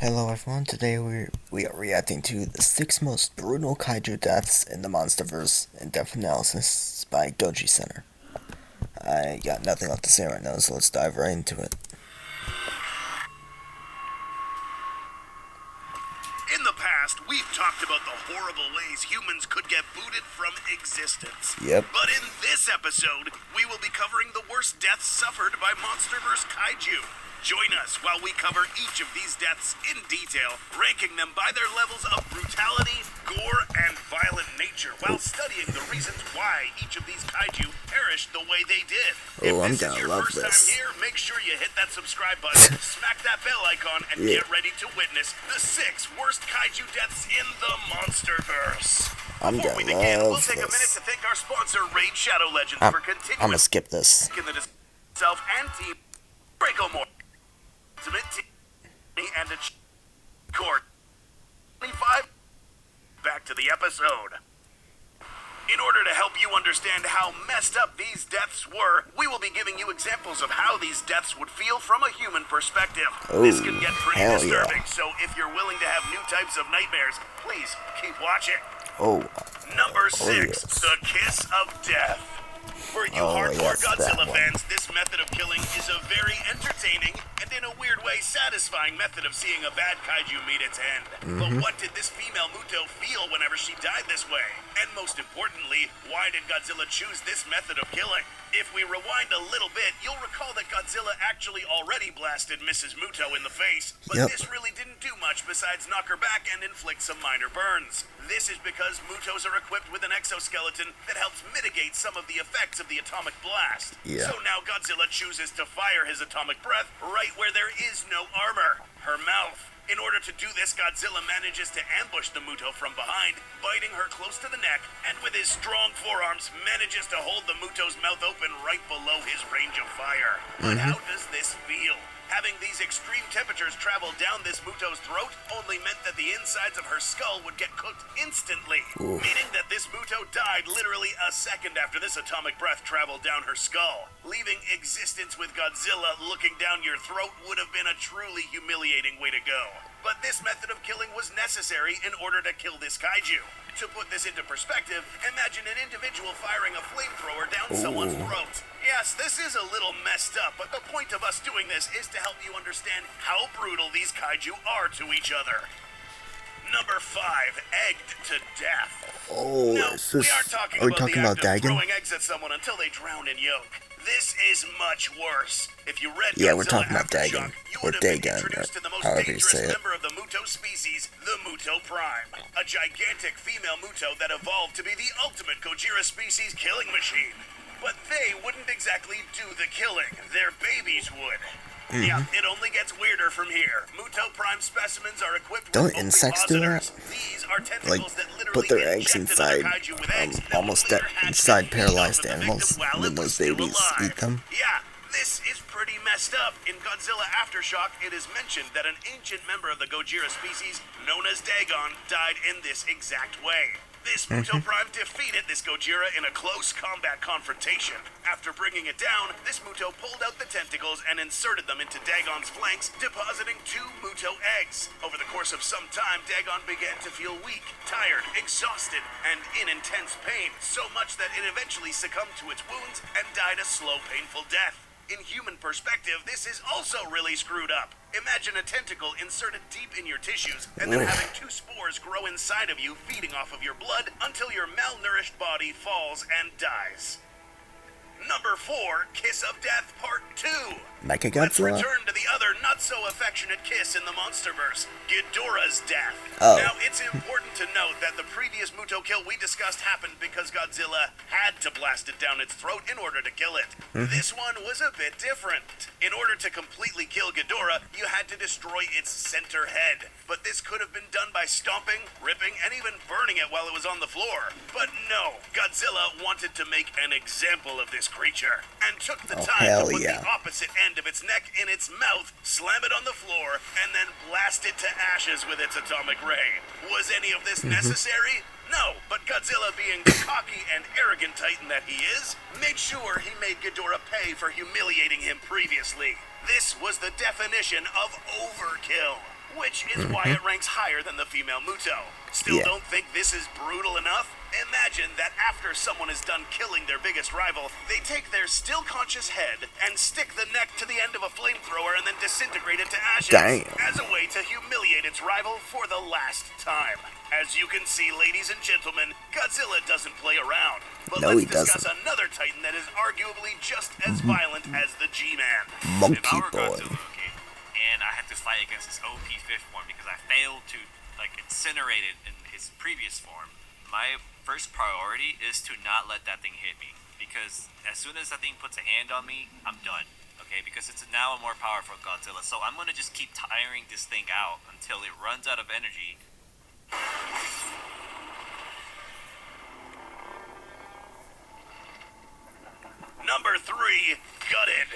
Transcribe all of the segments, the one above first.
Hello everyone, today we are reacting to the 6 most brutal kaiju deaths in the Monsterverse in-depth analysis by Goji Center. I got nothing left to say right now, so let's dive right into it. In the past, we've talked about the horrible ways humans could get booted from existence. Yep. But in this episode, we will be covering the worst deaths suffered by Monsterverse Kaiju. Join us while we cover each of these deaths in detail, ranking them by their levels of brutality, gore, and violent nature, while studying the reasons why each of these kaiju perished the way they did. I'm If this is your gonna love first this. time here, make sure you hit that subscribe button, smack that bell icon, and Yeah. get ready to witness the 6 worst kaiju deaths in the Monsterverse. I'm Before we gonna begin, we'll love take a minute this. to thank our sponsor, Raid Shadow Legends, for I'm continuing gonna skip this. in the self and team Breakomore. Ultimate team and a court 25. Back to the episode. In order to help you understand how messed up these deaths were, we will be giving you examples of how these deaths would feel from a human perspective. This can get pretty hell disturbing, yeah. so if you're willing to have new types of nightmares, please keep watching. Oh, Number 6, yes. the Kiss of Death. For you Oh, hardcore yes, that Godzilla one. fans, this method of killing is a very entertaining and in a weird way satisfying method of seeing a bad kaiju meet its end. But what did this female Muto feel whenever she died this way? And most importantly, why did Godzilla choose this method of killing? If we rewind a little bit, you'll recall that Godzilla actually already blasted Mrs. Muto in the face, but Yep. this really didn't do much besides knock her back and inflict some minor burns. This is because Mutos are equipped with an exoskeleton that helps mitigate some of the effects of the atomic blast. Yeah. So now Godzilla chooses to fire his atomic breath right where there is no armor, her mouth. In order to do this, Godzilla manages to ambush the Muto from behind, biting her close to the neck, and with his strong forearms manages to hold the Muto's mouth open right below his range of fire. But how does this feel? Having these extreme temperatures travel down this Muto's throat only meant that the insides of her skull would get cooked instantly, meaning that this Muto died literally a second after this atomic breath traveled down her skull. Leaving existence with Godzilla looking down your throat would have been a truly humiliating way to go. But this method of killing was necessary in order to kill this kaiju. To put this into perspective, imagine an individual firing a flamethrower down someone's throat. Yes, this is a little messed up, but the point of us doing this is to help you understand how brutal these kaiju are to each other. Number 5, egged to death. Oh, No, is we this... aren't talking Are we about talking the about act of Dagon? throwing eggs at someone until they drown in yolk. This is much worse. If you read Yeah, we're Godzilla talking about Aftershock, Dagon, you or would have been Dagon, introduced to the most however you dangerous say it. member of the Muto species, the Muto Prime, a gigantic female Muto that evolved to be the ultimate Gojira species killing machine. But they wouldn't exactly do the killing, their babies would. Yeah, it only gets weirder from here. Muto Prime specimens are equipped Don't with insects do ovipositors. that? These are Like, tentacles that literally put their eggs inject another inside, kaiju with eggs that almost will later hatch inside and feed paralyzed off of the animals, victim while and then it was those still babies alive. eat them. Yeah, this is pretty messed up. In Godzilla Aftershock, it is mentioned that an ancient member of the Gojira species, known as Dagon, died in this exact way. This Muto Prime defeated this Gojira in a close combat confrontation. After bringing it down, this Muto pulled out the tentacles and inserted them into Dagon's flanks, depositing 2 Muto eggs. Over the course of some time, Dagon began to feel weak, tired, exhausted, and in intense pain, so much that it eventually succumbed to its wounds and died a slow, painful death. In human perspective, this is also really screwed up. Imagine a tentacle inserted deep in your tissues and then having 2 spores grow inside of you, feeding off of your blood until your malnourished body falls and dies. Number 4, Kiss of Death Part 2. Let's Mechagodzilla? return to the other not-so-affectionate kiss in the Monsterverse, Ghidorah's death. Oh. Now, it's important to note that the previous Muto kill we discussed happened because Godzilla had to blast it down its throat in order to kill it. This one was a bit different. In order to completely kill Ghidorah, you had to destroy its center head. But this could have been done by stomping, ripping, and even burning it while it was on the floor. But no, Godzilla wanted to make an example of this creature, and took the time hell to put yeah. the opposite end of its neck in its mouth, slam it on the floor, and then blast it to ashes with its atomic ray. Was any of this necessary? No, but Godzilla, being the cocky and arrogant titan that he is, made sure he made Ghidorah pay for humiliating him previously. This was the definition of overkill. which is why it ranks higher than the female Muto. Still don't think this is brutal enough? Imagine that after someone is done killing their biggest rival, they take their still conscious head and stick the neck to the end of a flamethrower and then disintegrate it to ashes. Damn. As a way to humiliate its rival for the last time. As you can see, ladies and gentlemen, Godzilla doesn't play around. But No, let's he discuss doesn't. another Titan that is arguably just as violent as the G-Man. Monkey If I were boy. Godzilla, okay, and I had to fight against his OP fifth form because I failed to incinerate it in his previous form, my first priority is to not let that thing hit me, because as soon as that thing puts a hand on me, I'm done. Okay, because it's now a more powerful Godzilla, so I'm gonna just keep tiring this thing out until it runs out of energy. Number 3, Gutted.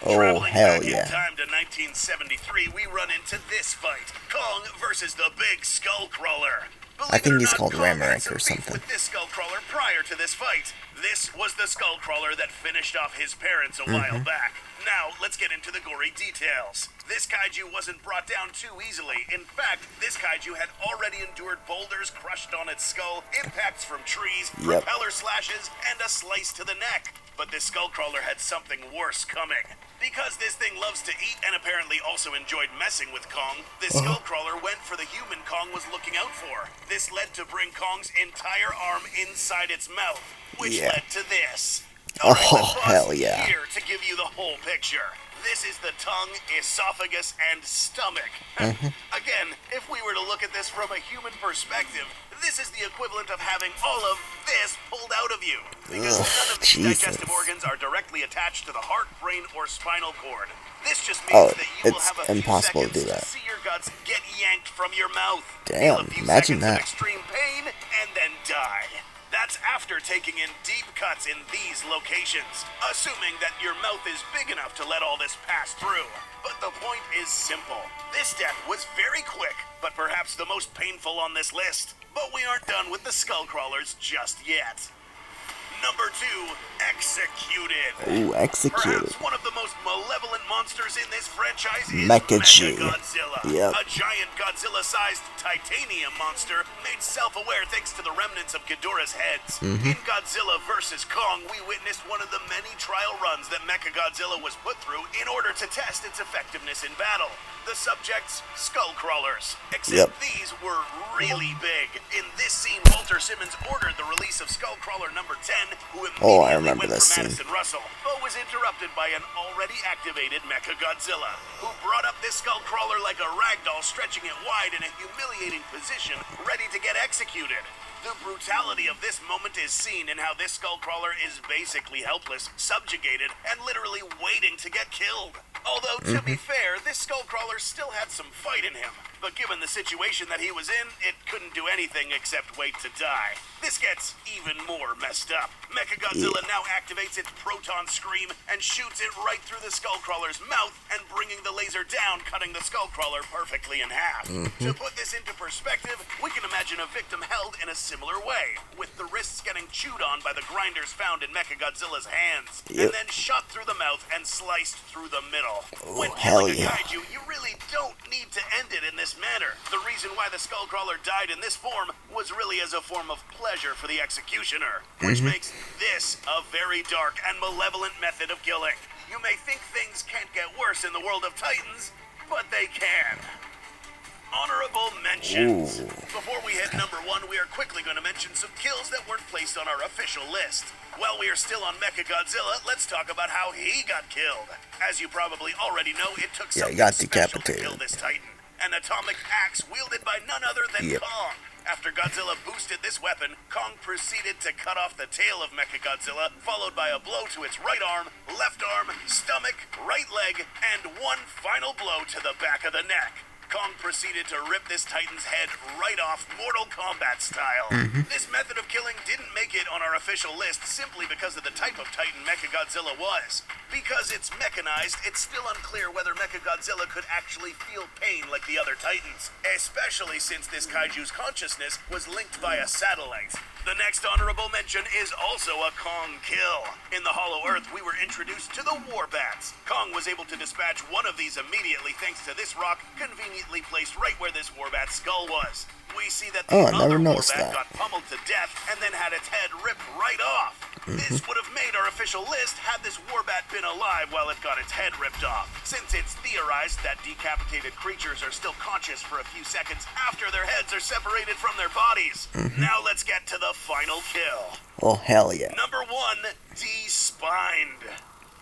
Oh, Traveling hell back in yeah. time to 1973, we run into this fight: Kong versus the Big Skull Crawler. I think he's called Kong had Ramorak some or beef something. with this Skull Crawler prior to this fight. This was the Skull Crawler that finished off his parents a while back. Now, let's get into the gory details. This kaiju wasn't brought down too easily. In fact, this kaiju had already endured boulders crushed on its skull, impacts from trees, propeller slashes, and a slice to the neck. But this Skullcrawler had something worse coming. Because this thing loves to eat and apparently also enjoyed messing with Kong, this Skullcrawler went for the human Kong was looking out for. This led to bring Kong's entire arm inside its mouth, which led to this. Alright, let's pause hell yeah. here to give you the whole picture. This is the tongue, esophagus, and stomach. Again, if we were to look at this from a human perspective, this is the equivalent of having all of this pulled out of you. Because none of these digestive organs are directly attached to the heart, brain, or spinal cord. This just means that you will it's have a few impossible to seconds do that. to see your guts get yanked from your mouth. Damn, Feel a few imagine seconds that. of extreme pain, and then die. That's after taking in deep cuts in these locations, assuming that your mouth is big enough to let all this pass through. But the point is simple. This death was very quick, but perhaps the most painful on this list. But we aren't done with the Skullcrawlers just yet. Number 2, Executed. Ooh, Executed. Perhaps one of the most malevolent monsters in this franchise is Mecha-G. Mechagodzilla. Yep. A giant Godzilla-sized titanium monster made self-aware thanks to the remnants of Ghidorah's heads. In Godzilla vs. Kong, we witnessed one of the many trial runs that Mechagodzilla was put through in order to test its effectiveness in battle. The subjects, Skullcrawlers. Except these were really big. In this scene, Walter Simmons ordered the release of Skullcrawler number 10, who immediately I remember went this for scene. Madison Russell, but was interrupted by an already activated Mechagodzilla, who brought up this Skullcrawler like a ragdoll, stretching it wide in a humiliating position, ready to get executed. The brutality of this moment is seen in how this Skullcrawler is basically helpless, subjugated, and literally waiting to get killed. Although, to be fair, this Skullcrawler still had some fight in him. But given the situation that he was in, it couldn't do anything except wait to die. This gets even more messed up. Mechagodzilla now activates its proton scream and shoots it right through the Skullcrawler's mouth and bringing the laser down, cutting the Skullcrawler perfectly in half. To put this into perspective, we can imagine a victim held in a similar way, with the wrists getting chewed on by the grinders found in Mechagodzilla's hands, and then shot through the mouth and sliced through the middle. When hell killing a yeah. kaiju, you really don't need to end it in this manner. The reason why the Skullcrawler died in this form was really as a form of pleasure for the executioner, which makes this a very dark and malevolent method of killing. You may think things can't get worse in the world of Titans, but they can. Honorable mentions. Before we hit number 1, we are quickly going to mention some kills that weren't placed on our official list. While we are still on Mechagodzilla, let's talk about how he got killed. As you probably already know, it took something he got special to decapitated. kill this Titan. An atomic axe wielded by none other than Kong. After Godzilla boosted this weapon, Kong proceeded to cut off the tail of Mechagodzilla, followed by a blow to its right arm, left arm, stomach, right leg, and one final blow to the back of the neck. Kong proceeded to rip this Titan's head right off, Mortal Kombat style. This method of killing didn't make it on our official list simply because of the type of Titan Mechagodzilla was. Because it's mechanized, it's still unclear whether Mechagodzilla could actually feel pain like the other Titans, especially since this kaiju's consciousness was linked by a satellite. The next honorable mention is also a Kong kill. In the Hollow Earth, we were introduced to the Warbats. Kong was able to dispatch one of these immediately thanks to this rock conveniently placed right where this Warbat's skull was. We see that the other Warbat got pummeled to death and then had its head ripped right off. This would have made our official list had this Warbat been alive while it got its head ripped off, since it's theorized that decapitated creatures are still conscious for a few seconds after their heads are separated from their bodies. Now let's get to the final kill. Oh, hell yeah. Number 1, De-Spined.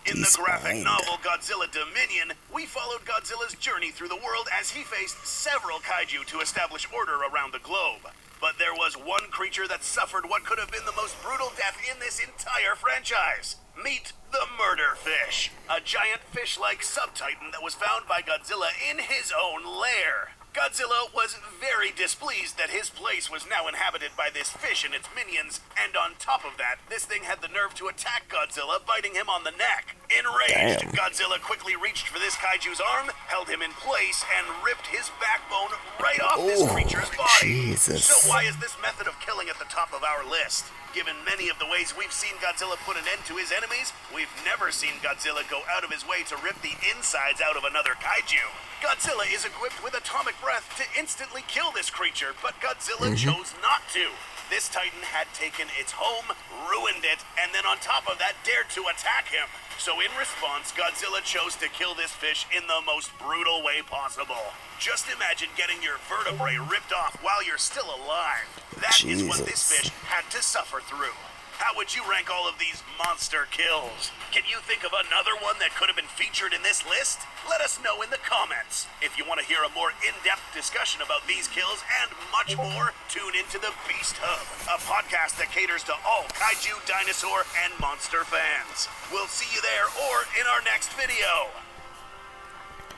In the graphic novel Godzilla Dominion, we followed Godzilla's journey through the world as he faced several kaiju to establish order around the globe. But there was one creature that suffered what could have been the most brutal death in this entire franchise. Meet the Murder Fish, a giant fish-like sub-titan that was found by Godzilla in his own lair. Godzilla was very displeased that his place was now inhabited by this fish and its minions, and on top of that, this thing had the nerve to attack Godzilla, biting him on the neck. Enraged, Godzilla quickly reached for this kaiju's arm, held him in place, and ripped his backbone right off this creature's body. So why is this method of killing at the top of our list? Given many of the ways we've seen Godzilla put an end to his enemies, we've never seen Godzilla go out of his way to rip the insides out of another kaiju. Godzilla is equipped with atomic breath to instantly kill this creature, but Godzilla chose not to. This titan had taken its home, ruined it, and then on top of that dared to attack him. So in response, Godzilla chose to kill this fish in the most brutal way possible. Just imagine getting your vertebrae ripped off while you're still alive. That is what this fish had to suffer through. How would you rank all of these monster kills? Can you think of another one that could have been featured in this list? Let us know in the comments. If you want to hear a more in-depth discussion about these kills and much more, tune into the Beast Hub, a podcast that caters to all kaiju, dinosaur, and monster fans. We'll see you there or in our next video.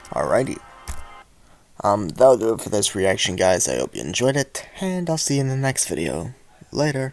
Alrighty. That'll do it for this reaction, guys. I hope you enjoyed it, and I'll see you in the next video. Later.